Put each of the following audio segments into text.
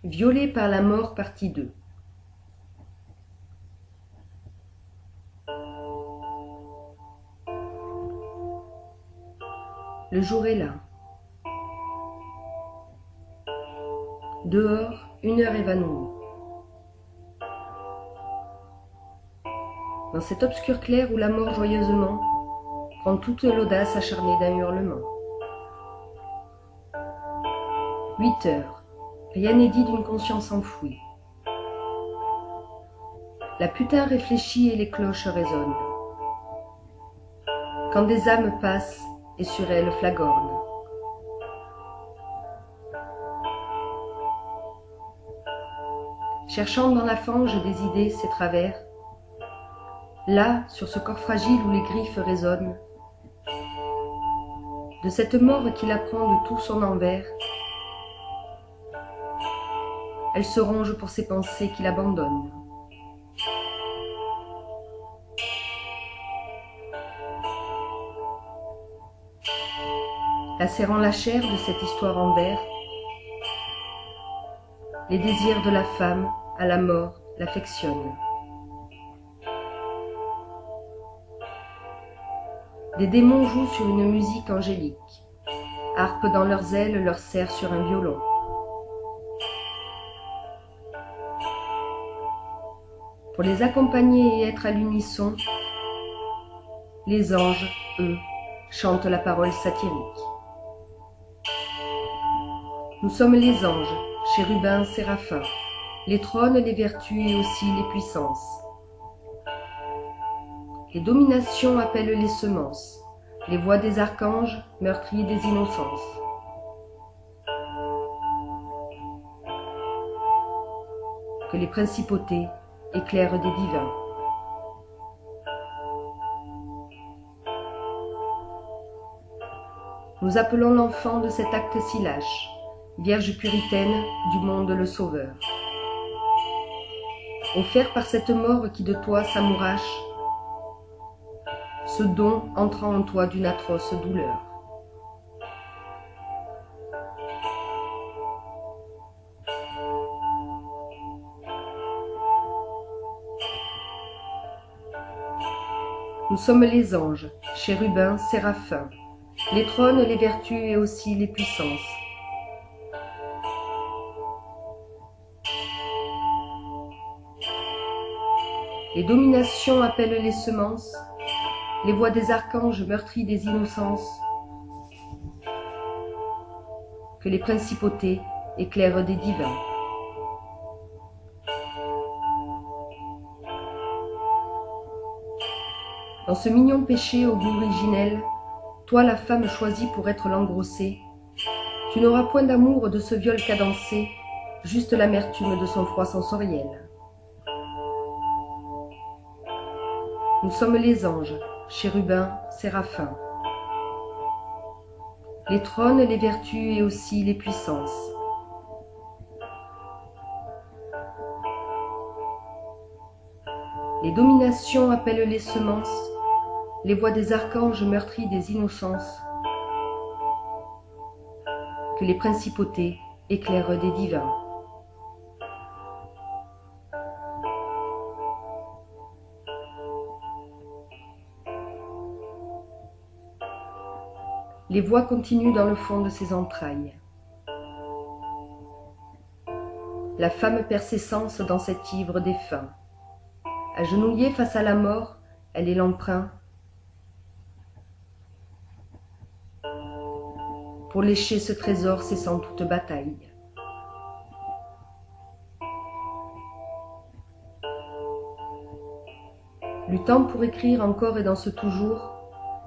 Violée par la mort, partie 2. Le jour est là. Dehors, une heure évanouie. Dans cet obscur clair où la mort joyeusement prend toute l'audace acharnée d'un hurlement. 8 heures. Rien n'est dit d'une conscience enfouie. La putain réfléchit et les cloches résonnent. Quand des âmes passent et sur elles flagornent. Cherchant dans la fange des idées ses travers, là, sur ce corps fragile où les griffes résonnent, de cette mort qu'il apprend de tout son envers, elle se ronge pour ses pensées qu'il abandonne. Lacérant la chair de cette histoire en vers, les désirs de la femme à la mort l'affectionnent. Des démons jouent sur une musique angélique, harpent dans leurs ailes leur serre sur un violon. Pour les accompagner et être à l'unisson, les anges, eux, chantent la parole satirique. Nous sommes les anges, chérubins, séraphins, les trônes, les vertus et aussi les puissances. Les dominations appellent les semences, les voix des archanges, meurtriers des innocences. Que les principautés éclairent des divins. Nous appelons l'enfant de cet acte si lâche, Vierge puritaine du monde le sauveur. Offert par cette mort qui de toi s'amourache, ce don entrant en toi d'une atroce douleur. Nous sommes les anges, chérubins, séraphins, les trônes, les vertus et aussi les puissances. Les dominations appellent les semences, les voix des archanges meurtris des innocences. Que les principautés éclairent des divins. Dans ce mignon péché au goût originel, toi la femme choisie pour être l'engrossée, tu n'auras point d'amour de ce viol cadencé, juste l'amertume de son froid sensoriel. Nous sommes les anges, chérubins, séraphins, les trônes, les vertus et aussi les puissances. Les dominations appellent les semences, les voix des archanges meurtris des innocences. Que les principautés éclairent des divins. Les voix continuent dans le fond de ses entrailles. La femme perd ses sens dans cet ivre défunt. Agenouillée face à la mort, elle est l'emprunt pour lécher ce trésor cessant toute bataille. Luttant pour écrire encore et dans ce toujours,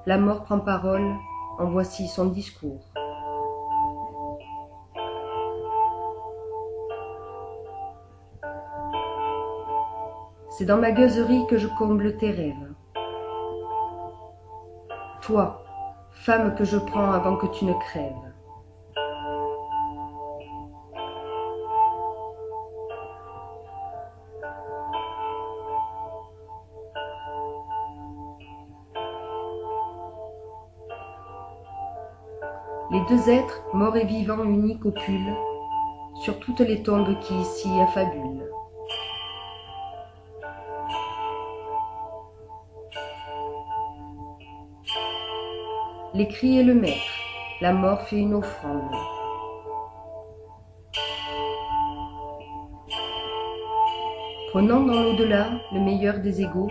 la mort prend parole, en voici son discours. C'est dans ma gueuserie que je comble tes rêves. Toi, femme que je prends avant que tu ne crèves. Les deux êtres, morts et vivants unis, copulent, sur toutes les tombes qui ici affabulent. Les cris et le maître, la mort fait une offrande. Prenant dans l'au-delà le meilleur des égaux,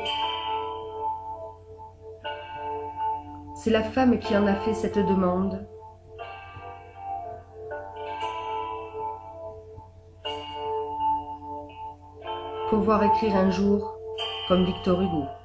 c'est la femme qui en a fait cette demande. Pour voir écrire un jour comme Victor Hugo.